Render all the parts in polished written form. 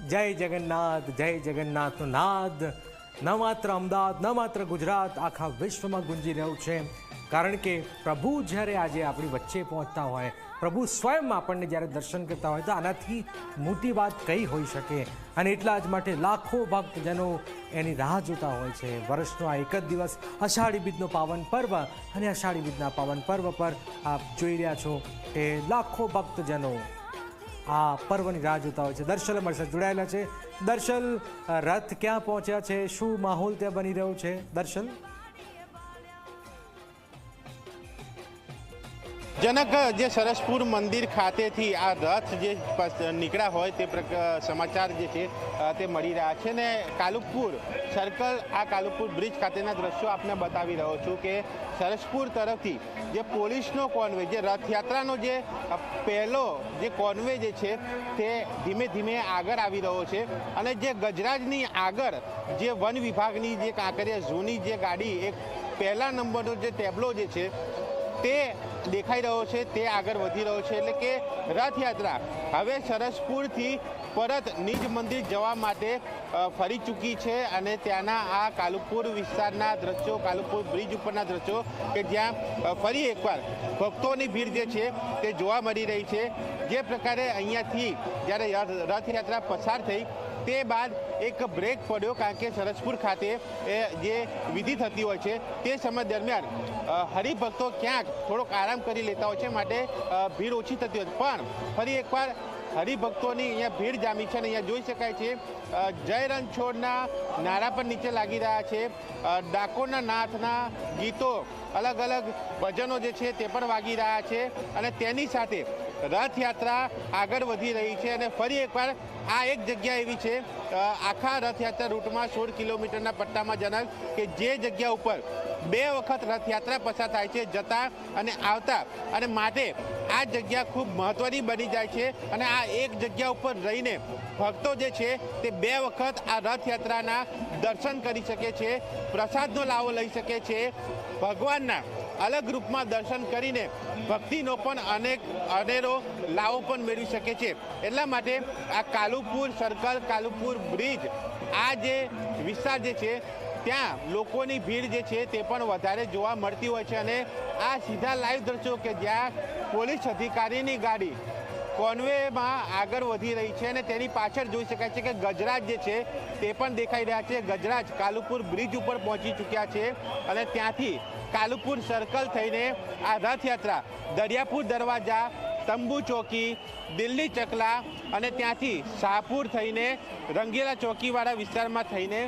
જય જગન્નાથનો નાદ ન માત્ર અમદાવાદ ન માત્ર ગુજરાત આખા વિશ્વમાં ગુંજી રહ્યું છે। કારણ કે પ્રભુ જ્યારે આજે આપણી વચ્ચે પહોંચતા હોય, પ્રભુ સ્વયં આપણને જ્યારે દર્શન કરતા હોય તો આનાથી મોટી વાત કઈ હોઈ શકે। અને એટલા જ માટે લાખો ભક્તજનો એની રાહ જોતા હોય છે। વર્ષનો આ એક જ દિવસ અષાઢી બીજનો પાવન પર્વ, અને અષાઢી બીજના પાવન પર્વ પર આપ જોઈ રહ્યા છો કે લાખો ભક્તજનો આ પર્વની રાહ જોતા હોય છે। દર્શલ અમારી સાથે જોડાયેલા છે। દર્શલ, રથ ક્યાં પહોંચ્યા છે, શું માહોલ ત્યાં બની રહ્યો છે? દર્શલ, જનક, જે સરસપુર મંદિર ખાતેથી આ રથ જે નીકળ્યા હોય તે સમાચાર જે છે તે મળી રહ્યા છે ને કાલુપુર સર્કલ, આ કાલુપુર બ્રિજ ખાતેના દ્રશ્યો આપને બતાવી રહ્યો છું કે સરસપુર તરફથી જે પોલીસનો કોન્વે, જે રથયાત્રાનો જે પહેલો જે કોન્વે જે છે તે ધીમે ધીમે આગળ આવી રહ્યો છે। અને જે ગજરાજની આગળ જે વન વિભાગની જે કાંકરિયા ઝૂની જે ગાડી, એક પહેલા નંબરનો જે ટેબ્લો જે છે તે દેખાઈ રહ્યો છે, તે આગળ વધી રહ્યો છે। એટલે કે રથયાત્રા હવે સરસપુરથી પરત નિજ મંદિર જવા માટે ફરી ચૂકી છે। અને ત્યાંના આ કાલુપુર વિસ્તારના દ્રશ્યો, કાલુપુર બ્રિજ ઉપરના દ્રશ્યો કે જ્યાં ફરી એકવાર ભક્તોની ભીડ જે છે તે જોવા મળી રહી છે। જે પ્રકારે અહીંયાથી જ્યારે રથયાત્રા પસાર થઈ તે બાદ એક બ્રેક પડ્યો, કારણ કે સરસપુર ખાતે જે વિધિ થતી હોય છે તે સમય દરમિયાન હરિભક્તો ક્યાંક થોડોક આરામ કરી લેતા હોય છે, માટે ભીડ ઓછી થતી હોય છે। પણ ફરી એકવાર હરિભક્તોની અહીંયા ભીડ જામી છે અને અહીંયા જોઈ શકાય છે જય રણછોડના નારા પણ નીચે લાગી રહ્યા છે। ડાકોરના નાથના ગીતો, અલગ અલગ ભજનો જે છે તે પણ વાગી રહ્યા છે અને તેની સાથે રથયાત્રા આગળ વધી રહી છે। અને ફરી એકવાર આ એક જગ્યા એવી છે આખા રથયાત્રા રૂટમાં 16 કિલોમીટરના પટ્ટામાં જનક, કે જે જગ્યા ઉપર 2 વખત રથયાત્રા પસાર થાય છે, જતા અને આવતા, અને માટે આ જગ્યા ખૂબ મહત્વની બની જાય છે। અને આ એક જગ્યા ઉપર રહીને ભક્તો જે છે તે 2 વખત આ રથયાત્રાના દર્શન કરી શકે છે, પ્રસાદનો લાવો લઈ શકે છે, ભગવાનના અલગ રૂપમાં દર્શન કરીને ભક્તિનો પણ અનેરો લાવો પણ મેળવી શકે છે। એટલા માટે આ કાલુપુર સર્કલ, કાલુપુર બ્રિજ, આ જે વિસ્તાર જે છે ત્યાં લોકોની ભીડ જે છે તે પણ વધારે જોવા મળતી હોય છે। અને આ સીધા લાઈવ દ્રશ્યો કે જ્યાં પોલીસ અધિકારીની ગાડી કોન્વેમાં આગળ વધી રહી છે અને તેની પાછળ જોઈ શકાય છે કે ગજરાજ જે છે તે પણ દેખાઈ રહ્યા છે। ગજરાજ કાલુપુર બ્રિજ ઉપર પહોંચી ચૂક્યા છે અને ત્યાંથી કાલુપુર સર્કલ થઈને આ રથયાત્રા દરિયાપુર દરવાજા, તંબુ ચોકી, દિલ્હી ચકલા અને ત્યાંથી શાહપુર થઈને રંગીલા ચોકીવાળા વિસ્તારમાં થઈને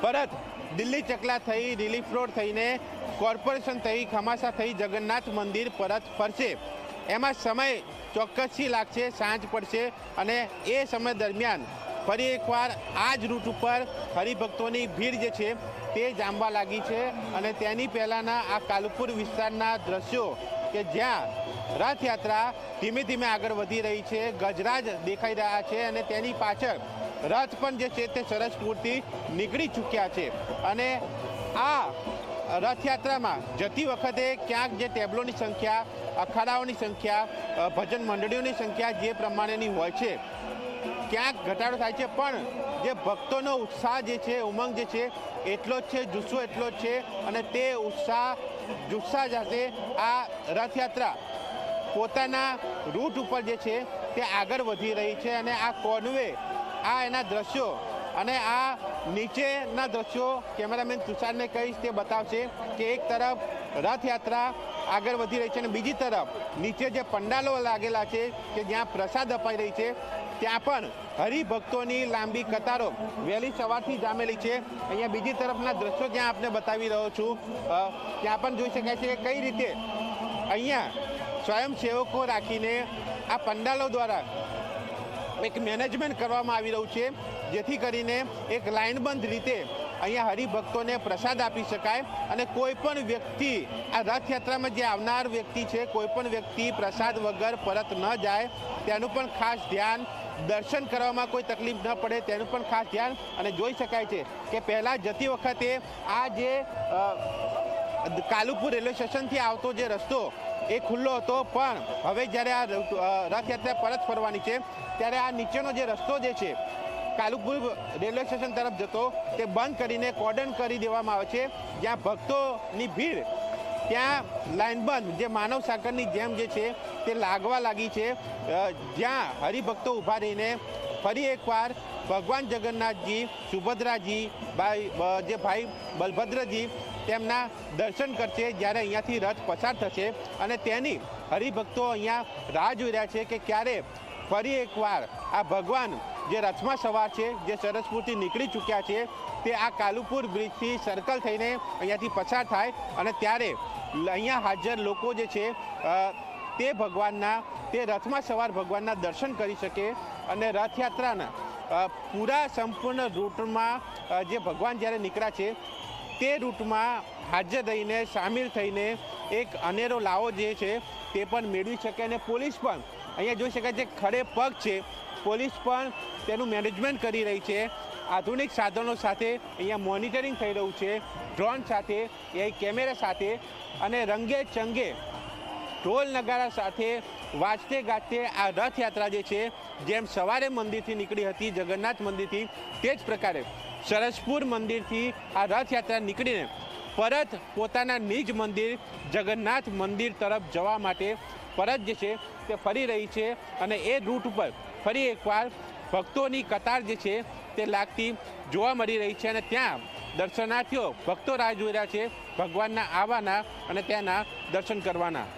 પરત દિલ્હી ચકલા થઈ, રિલીફ રોડ થઈને, કોર્પોરેશન થઈ, ખમાસા થઈ જગન્નાથ મંદિર પરત ફરશે। એમાં સમય ચોક્કસથી લાગશે, સાંજ પડશે અને એ સમય દરમિયાન ફરી એકવાર આ જ રૂટ ઉપર હરિભક્તોની ભીડ જે છે તે જામવા લાગી છે। અને તેની પહેલાંના આ કાલુપુર વિસ્તારના દ્રશ્યો કે જ્યાં રથયાત્રા ધીમે ધીમે આગળ વધી રહી છે, ગજરાજ દેખાઈ રહ્યા છે અને તેની પાછળ રથ પણ જે છે તે સરસપુરથી નીકળી ચૂક્યા છે। અને આ રથયાત્રામાં જતી વખતે ક્યાંક જે ટેબ્લોની સંખ્યા, અખાડાઓની સંખ્યા, ભજન મંડળીઓની સંખ્યા જે પ્રમાણેની હોય છે ક્યાંક ઘટાડો થાય છે, પણ જે ભક્તોનો ઉત્સાહ જે છે, ઉમંગ જે છે એટલો જ છે, જુસ્સો એટલો જ છે। અને તે જુસ્સા સાથે આ રથયાત્રા પોતાના રૂટ ઉપર જે છે તે આગળ વધી રહી છે। અને આ કોન્વે, આ એના દ્રશ્યો અને આ નીચેના દ્રશ્યો કેમેરામેન તુષારને કહીશ તે બતાવશે કે એક તરફ રથયાત્રા આગળ વધી રહી છે અને બીજી તરફ નીચે જે પંડાલો લાગેલા છે કે જ્યાં પ્રસાદ અપાઈ રહી છે ત્યાં પણ હરિભક્તોની લાંબી કતારો વહેલી સવારથી જામેલી છે। અહીંયા બીજી તરફના દ્રશ્યો જ્યાં આપને બતાવી રહ્યો છું ત્યાં પણ જોઈ શકાય છે કે કઈ રીતે અહીંયા સ્વયંસેવકો રાખીને આ પંડાલો દ્વારા એક મેનેજમેન્ટ કરવામાં આવી રહ્યું છે, જેથી કરીને એક લાઇનબંધ રીતે અહીંયા હરિભક્તોને પ્રસાદ આપી શકાય અને કોઈ પણ વ્યક્તિ આ રથયાત્રામાં જે આવનાર વ્યક્તિ છે, કોઈ પણ વ્યક્તિ પ્રસાદ વગર પરત ન જાય તેનું પણ ખાસ ધ્યાન, દર્શન કરવામાં કોઈ તકલીફ ન પડે તેનું પણ ખાસ ધ્યાન। અને જોઈ શકાય છે કે પહેલાં જતી વખતે આ જે કાલુપુર રેલવે સ્ટેશનથી આવતો જે રસ્તો એ ખુલ્લો હતો, પણ હવે જ્યારે આ રથયાત્રા પરત ફરવાની છે ત્યારે આ નીચેનો જે રસ્તો જે છે કાલુપુર રેલવે સ્ટેશન તરફ જતો તે બંધ કરીને કોર્ડન કરી દેવામાં આવે છે. જ્યાં ભક્તોની ભીડ ત્યાં લાઇનબંધ જે માનવ સાગરની જેમ જે છે તે લાગવા લાગી છે. જ્યાં હરિભક્તો ઊભા રહીને ફરી એકવાર ભગવાન જગન્નાથજી, સુભદ્રાજી, જે ભાઈ બલભદ્રજી તેમના દર્શન કરશે જ્યારે અહીંયાથી રથ પસાર થશે. અને તેની હરિભક્તો અહીંયા રાહ જોઈ રહ્યા છે કે ક્યારે ફરી એકવાર આ ભગવાન જે રથમાં સવાર છે, જે સરસપુરથી નીકળી ચૂક્યા છે, તે આ કાલુપુર બ્રિજથી સર્કલ થઈને અહીંયાથી પસાર થાય અને ત્યારે અહીંયા હાજર લોકો જે છે તે ભગવાનના, તે રથમાં સવાર ભગવાનના દર્શન કરી શકે અને રથયાત્રાના પૂરા સંપૂર્ણ રૂટમાં જે ભગવાન જ્યારે નીકળ્યા છે તે રૂટમાં હાજર રહીને, સામેલ થઈને એક અનેરો લાવો જે છે તે પણ મેળવી શકે. અને પોલીસ પણ અહીંયા જોઈ શકાય છે ખડે પગ છે, પોલીસ પણ તેનું મેનેજમેન્ટ કરી રહી છે. આધુનિક સાધનો સાથે અહીંયા મોનિટરિંગ થઈ રહ્યું છે, ડ્રોન સાથે, એ કેમેરા સાથે અને રંગે ચંગે ઢોલ નગારા સાથે વાજતે ગાજતે આ રથયાત્રા જે છે જેમ સવારે મંદિરથી નીકળી હતી જગન્નાથ મંદિરથી, તે જ પ્રકારે સરસપુર મંદિરથી આ રથયાત્રા નીકળીને પરત પોતાના નિજ મંદિર જગન્નાથ મંદિર તરફ જવા માટે પરત જે છે તે ફરી રહી છે. અને એ રૂટ ઉપર ફરી એકવાર ભક્તોની કતાર જે છે તે લાગતી જોવા મળી રહી છે. અને ત્યાં દર્શનાર્થીઓ, ભક્તો રાહ જોઈ રહ્યા છે ભગવાનના આવવાના અને ત્યાંના દર્શન કરવાના.